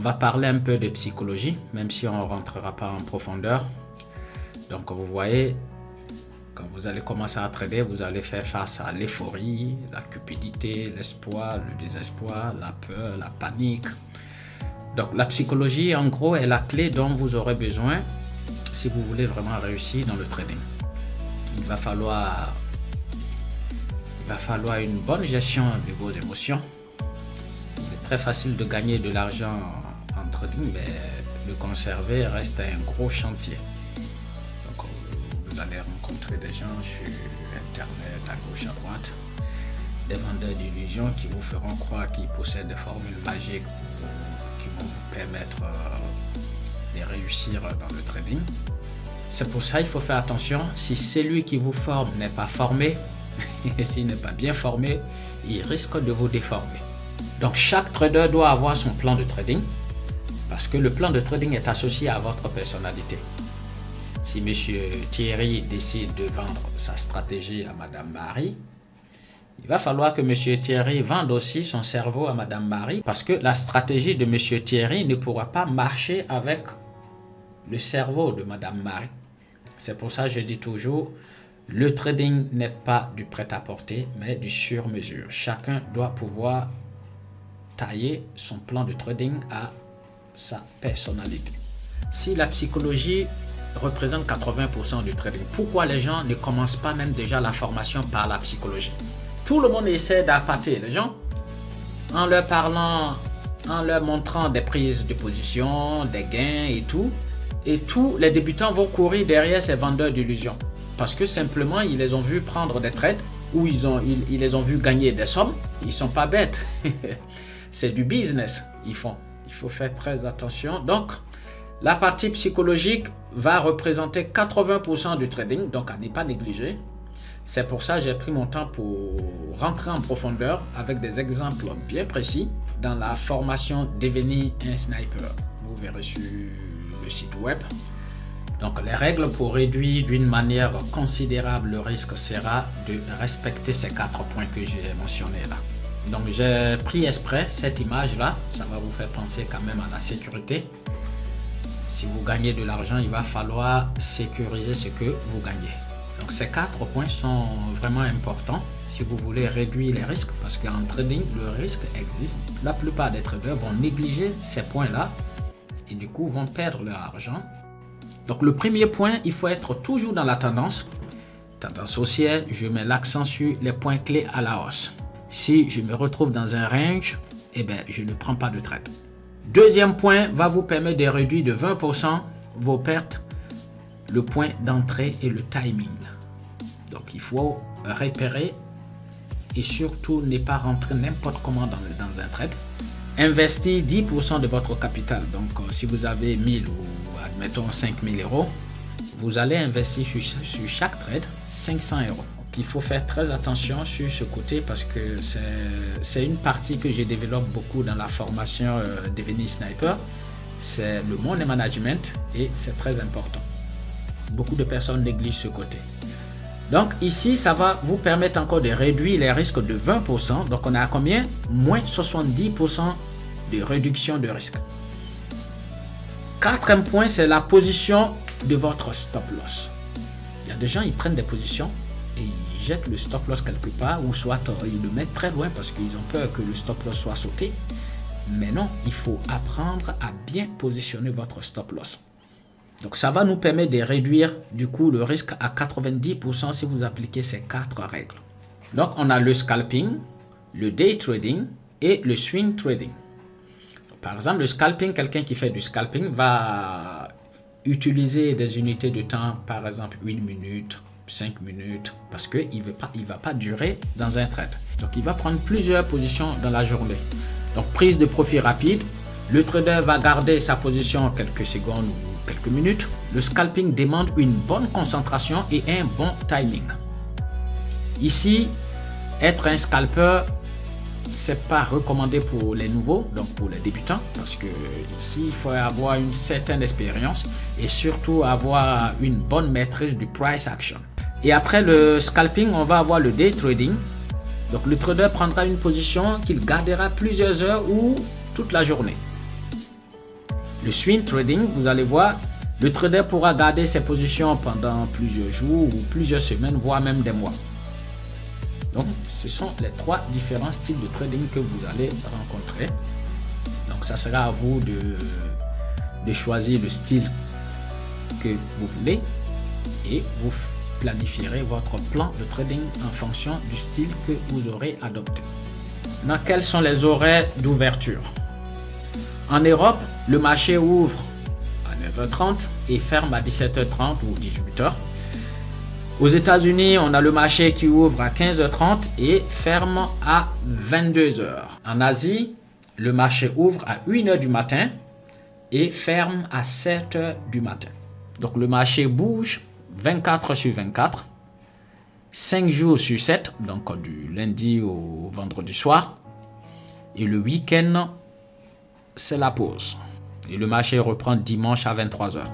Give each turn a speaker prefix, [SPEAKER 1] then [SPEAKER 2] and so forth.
[SPEAKER 1] on va parler un peu de psychologie, même si on ne rentrera pas en profondeur. Donc vous voyez, quand vous allez commencer à trader, vous allez faire face à l'euphorie, la cupidité, l'espoir, le désespoir, la peur, la panique. Donc la psychologie, en gros, est la clé dont vous aurez besoin si vous voulez vraiment réussir dans le trading. Il va falloir une bonne gestion de vos émotions. C'est très facile de gagner de l'argent en trading, mais le conserver reste un gros chantier. Donc vous allez rencontrer des gens sur Internet, à gauche, à droite, des vendeurs d'illusions qui vous feront croire qu'ils possèdent des formules magiques qui vont vous permettre de réussir dans le trading. C'est pour ça qu'il faut faire attention. Si celui qui vous forme n'est pas formé, et s'il n'est pas bien formé, il risque de vous déformer. Donc chaque trader doit avoir son plan de trading parce que le plan de trading est associé à votre personnalité. Si monsieur Thierry décide de vendre sa stratégie à madame Marie, il va falloir que monsieur Thierry vende aussi son cerveau à madame Marie parce que la stratégie de monsieur Thierry ne pourra pas marcher avec le cerveau de madame Marie. C'est pour ça que je dis toujours, le trading n'est pas du prêt-à-porter, mais du sur-mesure. Chacun doit pouvoir tailler son plan de trading à sa personnalité. Si la psychologie représente 80% du trading, pourquoi les gens ne commencent pas même déjà la formation par la psychologie? Tout le monde essaie d'appâter les gens en leur parlant, en leur montrant des prises de position, des gains et tout. Et tous les débutants vont courir derrière ces vendeurs d'illusions. Parce que simplement, ils les ont vus prendre des trades ou ils les ont vus gagner des sommes. Ils ne sont pas bêtes. C'est du business ils font. Il faut faire très attention. Donc, la partie psychologique va représenter 80% du trading. Donc, à ne pas négliger. C'est pour ça que j'ai pris mon temps pour rentrer en profondeur avec des exemples bien précis dans la formation Devenir un sniper. Vous verrez sur le site web. Donc les règles pour réduire d'une manière considérable le risque sera de respecter ces 4 points que j'ai mentionnés là. Donc j'ai pris exprès cette image là, ça va vous faire penser quand même à la sécurité. Si vous gagnez de l'argent, il va falloir sécuriser ce que vous gagnez. Donc ces 4 points sont vraiment importants si vous voulez réduire les risques parce qu'en trading, le risque existe. La plupart des traders vont négliger ces points là et du coup vont perdre leur argent. Donc le premier point, il faut être toujours dans la tendance haussière. Je mets l'accent sur les points clés à la hausse. Si je me retrouve dans un range, eh bien, je ne prends pas de trade. Deuxième point va vous permettre de réduire de 20% vos pertes, le point d'entrée et le timing. Donc il faut repérer et surtout ne pas rentrer n'importe comment dans un trade. Investir 10% de votre capital. Donc si vous avez 1000 ou admettons 5000 euros, vous allez investir sur chaque trade 500 euros. Donc, il faut faire très attention sur ce côté parce que c'est une partie que je développe beaucoup dans la formation Devenir Sniper. C'est le money management et c'est très important. Beaucoup de personnes négligent ce côté. Donc ici, ça va vous permettre encore de réduire les risques de 20%. Donc on a combien? Moins 70% de réduction de risque. Quatrième point, c'est la position de votre stop loss. Il y a des gens, ils prennent des positions et ils jettent le stop loss quelque part ou soit ils le mettent très loin parce qu'ils ont peur que le stop loss soit sauté. Mais non, il faut apprendre à bien positionner votre stop loss. Donc ça va nous permettre de réduire du coup le risque à 90% si vous appliquez ces 4 règles. Donc on a le scalping, le day trading et le swing trading. Par exemple, le scalping, quelqu'un qui fait du scalping va utiliser des unités de temps, par exemple 1 minute, 5 minutes, parce qu'il ne va pas durer dans un trade. Donc, il va prendre plusieurs positions dans la journée. Donc, prise de profit rapide, le trader va garder sa position quelques secondes ou quelques minutes. Le scalping demande une bonne concentration et un bon timing. Ici, être un scalper, c'est pas recommandé pour les nouveaux, donc pour les débutants, parce que ici il faut avoir une certaine expérience et surtout avoir une bonne maîtrise du price action. Et après le scalping, on va avoir le day trading. Donc le trader prendra une position qu'il gardera plusieurs heures ou toute la journée. Le swing trading, vous allez voir, le trader pourra garder ses positions pendant plusieurs jours ou plusieurs semaines, voire même des mois. Donc, ce sont les 3 différents styles de trading que vous allez rencontrer. Donc, ça sera à vous de choisir le style que vous voulez et vous planifierez votre plan de trading en fonction du style que vous aurez adopté. Maintenant, quels sont les horaires d'ouverture? En Europe, le marché ouvre à 9h30 et ferme à 17h30 ou 18h. Aux États-Unis, on a le marché qui ouvre à 15h30 et ferme à 22h. En Asie, le marché ouvre à 1h du matin et ferme à 7h du matin. Donc le marché bouge 24 sur 24, 5 jours sur 7, donc du lundi au vendredi soir. Et le week-end, c'est la pause. Et le marché reprend dimanche à 23h.